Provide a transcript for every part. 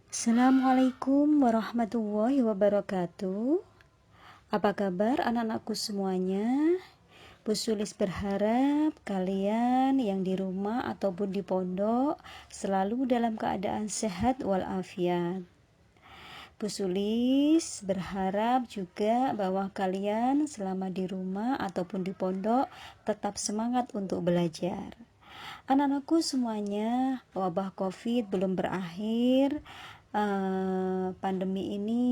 Assalamualaikum warahmatullahi wabarakatuh. Apa kabar anak-anakku semuanya? Bu Sulis berharap kalian yang di rumah ataupun di pondok selalu dalam keadaan sehat walafiat. Bu Sulis berharap juga bahwa kalian selama di rumah ataupun di pondok tetap semangat untuk belajar. Anak-anakku semuanya, wabah COVID belum berakhir. Pandemi ini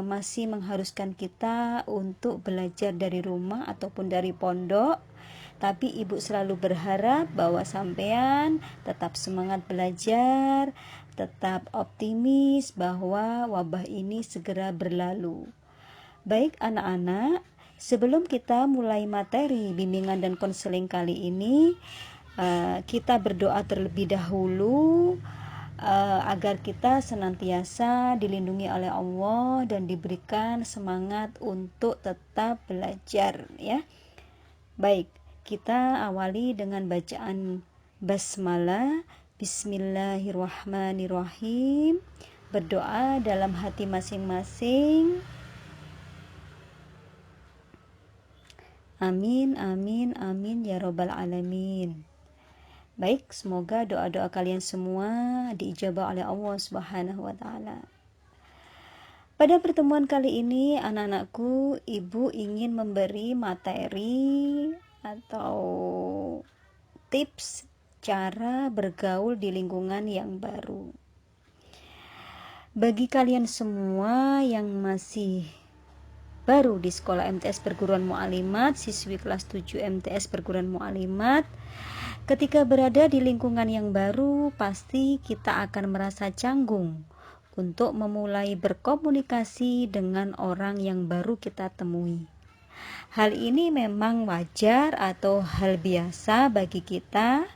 masih mengharuskan kita untuk belajar dari rumah ataupun dari pondok. Tapi ibu selalu berharap bahwa sampean tetap semangat belajar, tetap optimis bahwa wabah ini segera berlalu. Baik anak-anak, sebelum kita mulai materi bimbingan dan konseling kali ini, kita berdoa terlebih dahulu agar kita senantiasa dilindungi oleh Allah dan diberikan semangat untuk tetap belajar, ya. Baik, kita awali dengan bacaan basmalah. Bismillahirrahmanirrahim. Berdoa dalam hati masing-masing. Amin, amin, amin ya robbal alamin. Baik, semoga doa-doa kalian semua diijabah oleh Allah Subhanahu wa taala. Pada pertemuan kali ini, anak-anakku, ibu ingin memberi materi atau tips cara bergaul di lingkungan yang baru. Bagi kalian semua yang masih baru di sekolah MTS Perguruan Mu'alimat, siswi kelas 7 MTS Perguruan Mu'alimat, ketika berada di lingkungan yang baru, pasti kita akan merasa canggung untuk memulai berkomunikasi dengan orang yang baru kita temui. Hal ini memang wajar atau hal biasa bagi kita.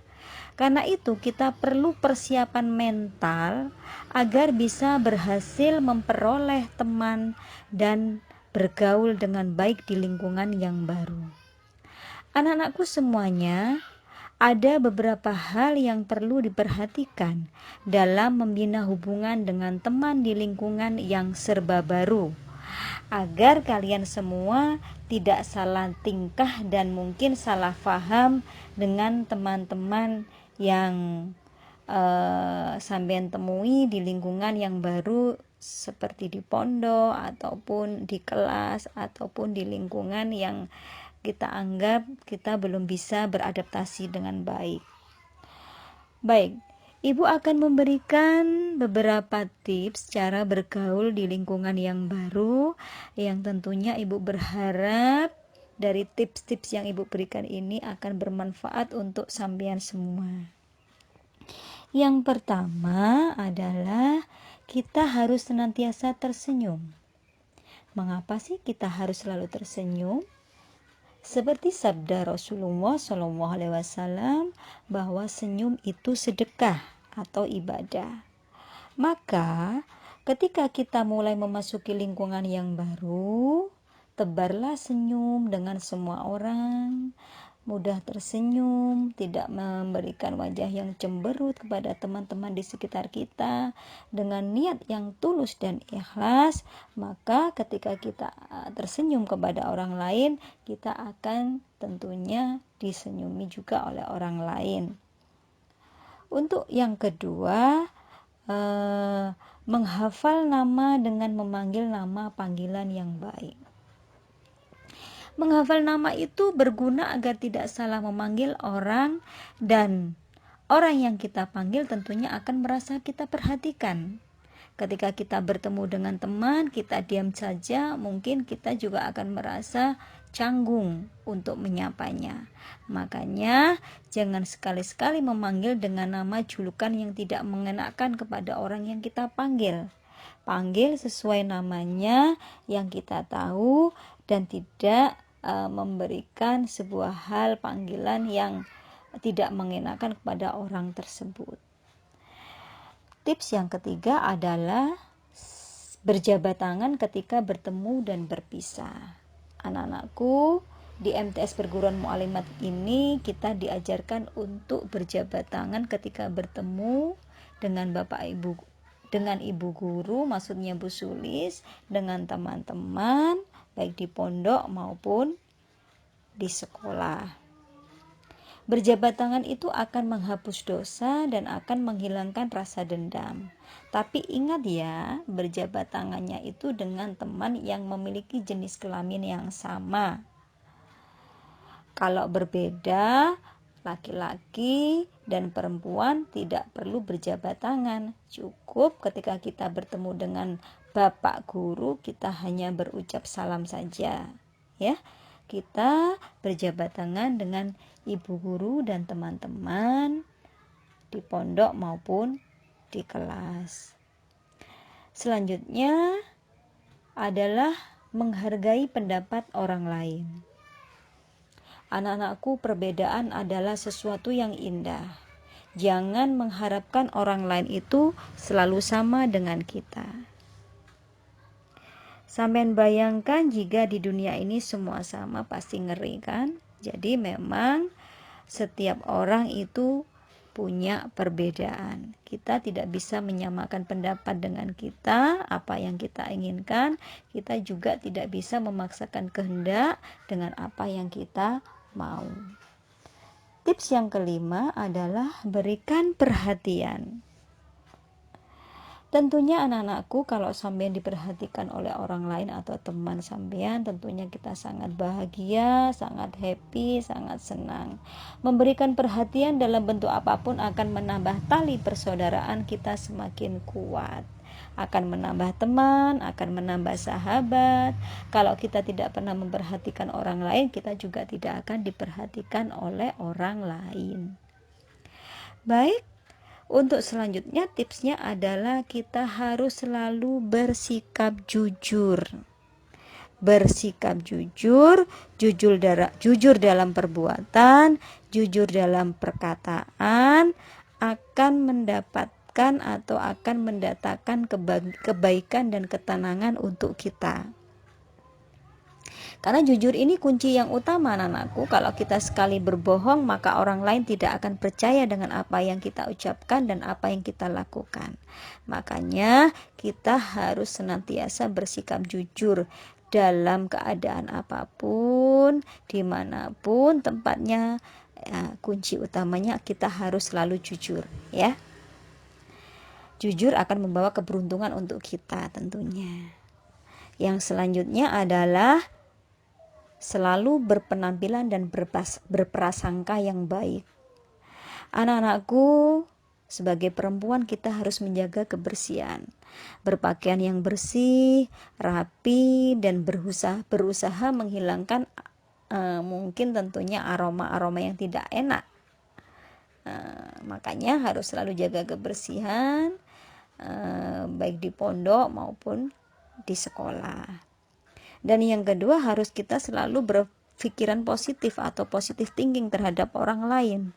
Karena itu kita perlu persiapan mental agar bisa berhasil memperoleh teman dan bergaul dengan baik di lingkungan yang baru. Anak-anakku semuanya, ada beberapa hal yang perlu diperhatikan dalam membina hubungan dengan teman di lingkungan yang serba baru, agar kalian semua tidak salah tingkah dan mungkin salah paham dengan teman-teman yang sampean temui di lingkungan yang baru, seperti di pondok ataupun di kelas ataupun di lingkungan yang kita anggap kita belum bisa beradaptasi dengan baik. Baik, ibu akan memberikan beberapa tips cara bergaul di lingkungan yang baru, yang tentunya ibu berharap dari tips-tips yang ibu berikan ini akan bermanfaat untuk sampean semua. Yang pertama adalah kita harus senantiasa tersenyum. Mengapa sih kita harus selalu tersenyum? Seperti sabda Rasulullah SAW bahwa senyum itu sedekah atau ibadah. Maka ketika kita mulai memasuki lingkungan yang baru, tebarlah senyum dengan semua orang, mudah tersenyum, tidak memberikan wajah yang cemberut kepada teman-teman di sekitar kita, dengan niat yang tulus dan ikhlas. Maka ketika kita tersenyum kepada orang lain, kita akan tentunya disenyumi juga oleh orang lain. Untuk yang kedua, menghafal nama dengan memanggil nama panggilan yang baik. Menghafal nama itu berguna agar tidak salah memanggil orang, dan orang yang kita panggil tentunya akan merasa kita perhatikan. Ketika kita bertemu dengan teman, kita diam saja, mungkin kita juga akan merasa canggung untuk menyapanya. Makanya jangan sekali-sekali memanggil dengan nama julukan yang tidak mengenakan kepada orang yang kita panggil. Panggil sesuai namanya yang kita tahu dan tidak memberikan sebuah hal panggilan yang tidak mengenakan kepada orang tersebut. Tips yang ketiga adalah berjabat tangan ketika bertemu dan berpisah. Anak-anakku, di MTS Perguruan Mu'alimat ini kita diajarkan untuk berjabat tangan ketika bertemu dengan dengan ibu guru, maksudnya Bu Sulis, dengan teman-teman baik di pondok maupun di sekolah. Berjabat tangan itu akan menghapus dosa dan akan menghilangkan rasa dendam. Tapi ingat ya, berjabat tangannya itu dengan teman yang memiliki jenis kelamin yang sama. Kalau berbeda, laki-laki dan perempuan tidak perlu berjabat tangan. Cukup ketika kita bertemu dengan Bapak Guru, kita hanya berucap salam saja. Ya, kita berjabat tangan dengan Ibu Guru dan teman-teman di pondok maupun di kelas. Selanjutnya adalah menghargai pendapat orang lain. Anak-anakku, perbedaan adalah sesuatu yang indah. Jangan mengharapkan orang lain itu selalu sama dengan kita. Sampean bayangkan jika di dunia ini semua sama, pasti ngeri kan? Jadi memang setiap orang itu punya perbedaan. Kita tidak bisa menyamakan pendapat dengan kita, apa yang kita inginkan. Kita juga tidak bisa memaksakan kehendak dengan apa yang kita mau. Tips yang kelima adalah berikan perhatian. Tentunya anak-anakku, kalau sampean diperhatikan oleh orang lain atau teman sampean, tentunya kita sangat bahagia, sangat happy, sangat senang. Memberikan perhatian dalam bentuk apapun akan menambah tali persaudaraan kita semakin kuat. Akan menambah teman, akan menambah sahabat. Kalau kita tidak pernah memperhatikan orang lain, kita juga tidak akan diperhatikan oleh orang lain. Baik. Untuk selanjutnya tipsnya adalah kita harus selalu bersikap jujur. Bersikap jujur, jujur dalam perbuatan, jujur dalam perkataan akan mendapatkan atau akan mendatangkan kebaikan dan ketenangan untuk kita. Karena jujur ini kunci yang utama, anak-anakku. Kalau kita sekali berbohong, maka orang lain tidak akan percaya dengan apa yang kita ucapkan dan apa yang kita lakukan. Makanya kita harus senantiasa bersikap jujur dalam keadaan apapun, dimanapun tempatnya. Ya, kunci utamanya kita harus selalu jujur, ya. Jujur akan membawa keberuntungan untuk kita tentunya. Yang selanjutnya adalah selalu berpenampilan dan berprasangka yang baik. Anak-anakku, sebagai perempuan kita harus menjaga kebersihan. Berpakaian yang bersih, rapi, dan berusaha menghilangkan mungkin tentunya aroma-aroma yang tidak enak. Makanya harus selalu jaga kebersihan, baik di pondok maupun di sekolah. Dan yang kedua, harus kita selalu berpikiran positif atau positive thinking terhadap orang lain.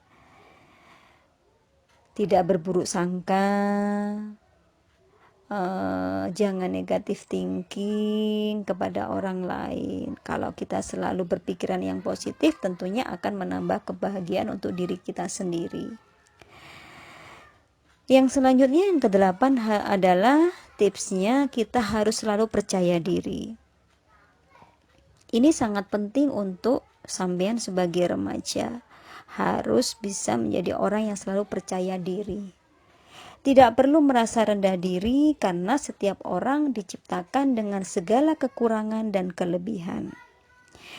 Tidak berburuk sangka, jangan negatif thinking kepada orang lain. Kalau kita selalu berpikiran yang positif, tentunya akan menambah kebahagiaan untuk diri kita sendiri. Yang selanjutnya, yang kedelapan adalah tipsnya kita harus selalu percaya diri. Ini sangat penting untuk sampean sebagai remaja. Harus bisa menjadi orang yang selalu percaya diri. Tidak perlu merasa rendah diri karena setiap orang diciptakan dengan segala kekurangan dan kelebihan.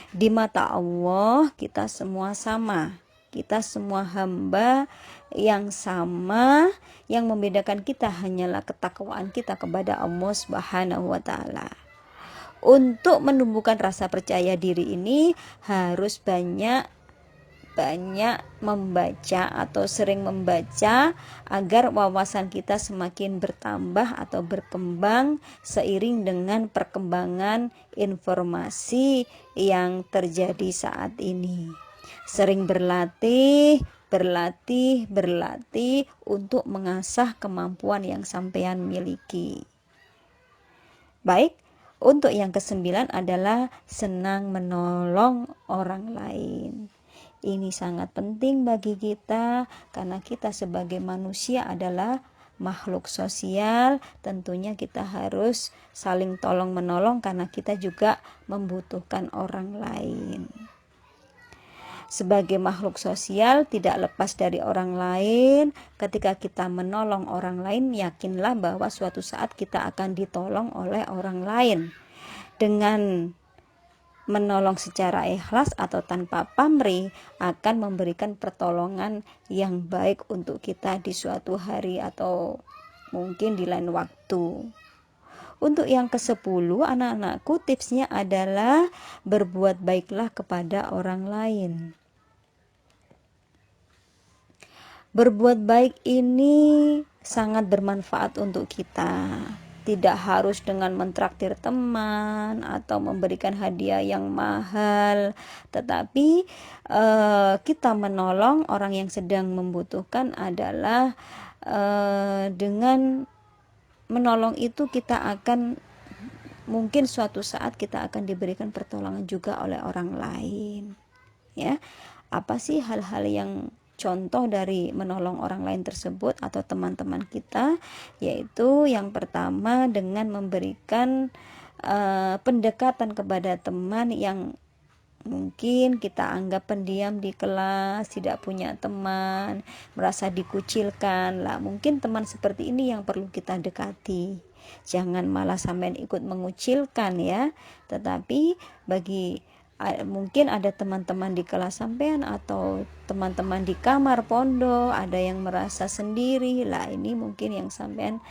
Di mata Allah kita semua sama. Kita semua hamba yang sama. Yang membedakan kita hanyalah ketakwaan kita kepada Allah Subhanahu wa Ta'ala. Untuk menumbuhkan rasa percaya diri ini harus banyak membaca atau sering membaca agar wawasan kita semakin bertambah atau berkembang seiring dengan perkembangan informasi yang terjadi saat ini. Sering berlatih untuk mengasah kemampuan yang sampean miliki. Baik. Untuk yang ke-9 adalah senang menolong orang lain. Ini sangat penting bagi kita karena kita sebagai manusia adalah makhluk sosial, tentunya kita harus saling tolong menolong karena kita juga membutuhkan orang lain. Sebagai makhluk sosial tidak lepas dari orang lain. Ketika kita menolong orang lain, yakinlah bahwa suatu saat kita akan ditolong oleh orang lain. Dengan menolong secara ikhlas atau tanpa pamrih akan memberikan pertolongan yang baik untuk kita di suatu hari atau mungkin di lain waktu. Untuk yang ke-10, anak-anakku, tipsnya adalah berbuat baiklah kepada orang lain. Berbuat baik ini sangat bermanfaat untuk kita. Tidak harus dengan mentraktir teman atau memberikan hadiah yang mahal, tetapi kita menolong orang yang sedang membutuhkan adalah dengan menolong itu kita akan mungkin suatu saat kita akan diberikan pertolongan juga oleh orang lain. Ya, apa sih hal-hal yang contoh dari menolong orang lain tersebut atau teman-teman kita? Yaitu yang pertama dengan memberikan pendekatan kepada teman yang mungkin kita anggap pendiam di kelas, tidak punya teman, merasa dikucilkan lah. Mungkin teman seperti ini yang perlu kita dekati. Jangan malah sampai ikut mengucilkan ya. Tetapi mungkin ada teman-teman di kelas sampean atau teman-teman di kamar pondok, ada yang merasa sendiri lah. Ini mungkin yang sampean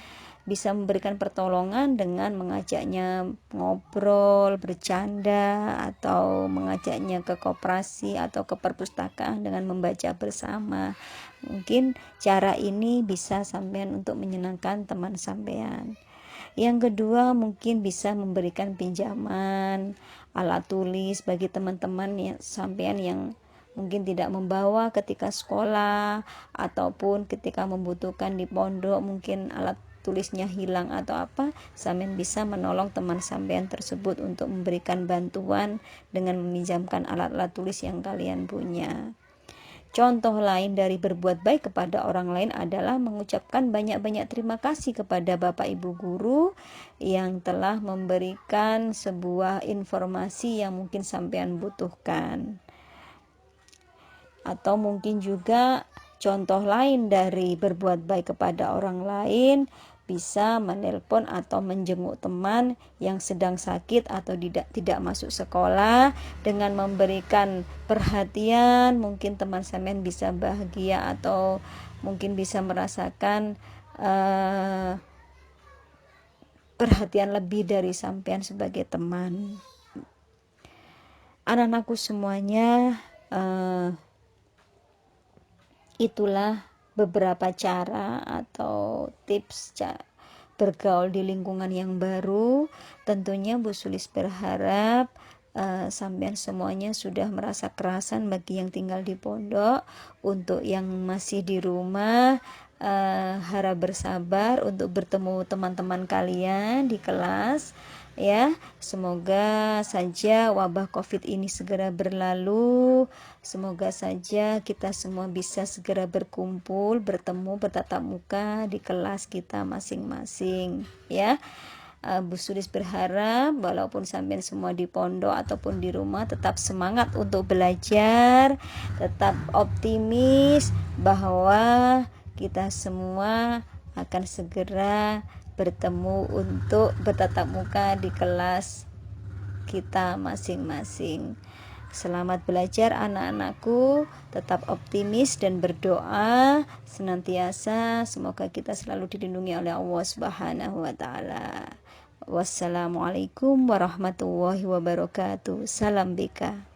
bisa memberikan pertolongan dengan mengajaknya ngobrol, bercanda, atau mengajaknya ke koperasi atau ke perpustakaan dengan membaca bersama. Mungkin cara ini bisa sampean untuk menyenangkan teman sampean. Yang kedua, mungkin bisa memberikan pinjaman alat tulis bagi teman-teman yang sampean yang mungkin tidak membawa ketika sekolah ataupun ketika membutuhkan di pondok, mungkin alat tulisnya hilang atau apa, sampean bisa menolong teman sampean tersebut untuk memberikan bantuan dengan meminjamkan alat-alat tulis yang kalian punya. Contoh lain dari berbuat baik kepada orang lain adalah mengucapkan banyak-banyak terima kasih kepada Bapak Ibu guru yang telah memberikan sebuah informasi yang mungkin sampean butuhkan. Atau mungkin juga contoh lain dari berbuat baik kepada orang lain, bisa menelpon atau menjenguk teman yang sedang sakit atau tidak masuk sekolah dengan memberikan perhatian. Mungkin teman sampean bisa bahagia atau mungkin bisa merasakan perhatian lebih dari sampean sebagai teman. Anak-anakku semuanya, itulah beberapa cara atau tips bergaul di lingkungan yang baru. Tentunya Bu Sulis berharap sampean semuanya sudah merasa kerasan bagi yang tinggal di pondok. Untuk yang masih di rumah, harap bersabar untuk bertemu teman-teman kalian di kelas. Ya, semoga saja wabah COVID ini segera berlalu. Semoga saja kita semua bisa segera berkumpul, bertemu, bertatap muka di kelas kita masing-masing. Ya, Bu Sulis berharap walaupun sampai semua di pondok ataupun di rumah tetap semangat untuk belajar, tetap optimis bahwa kita semua akan segera bertemu untuk bertatap muka di kelas kita masing-masing. Selamat belajar anak-anakku, tetap optimis dan berdoa senantiasa semoga kita selalu dilindungi oleh Allah Subhanahu wa taala. Wassalamualaikum warahmatullahi wabarakatuh. Salam bika.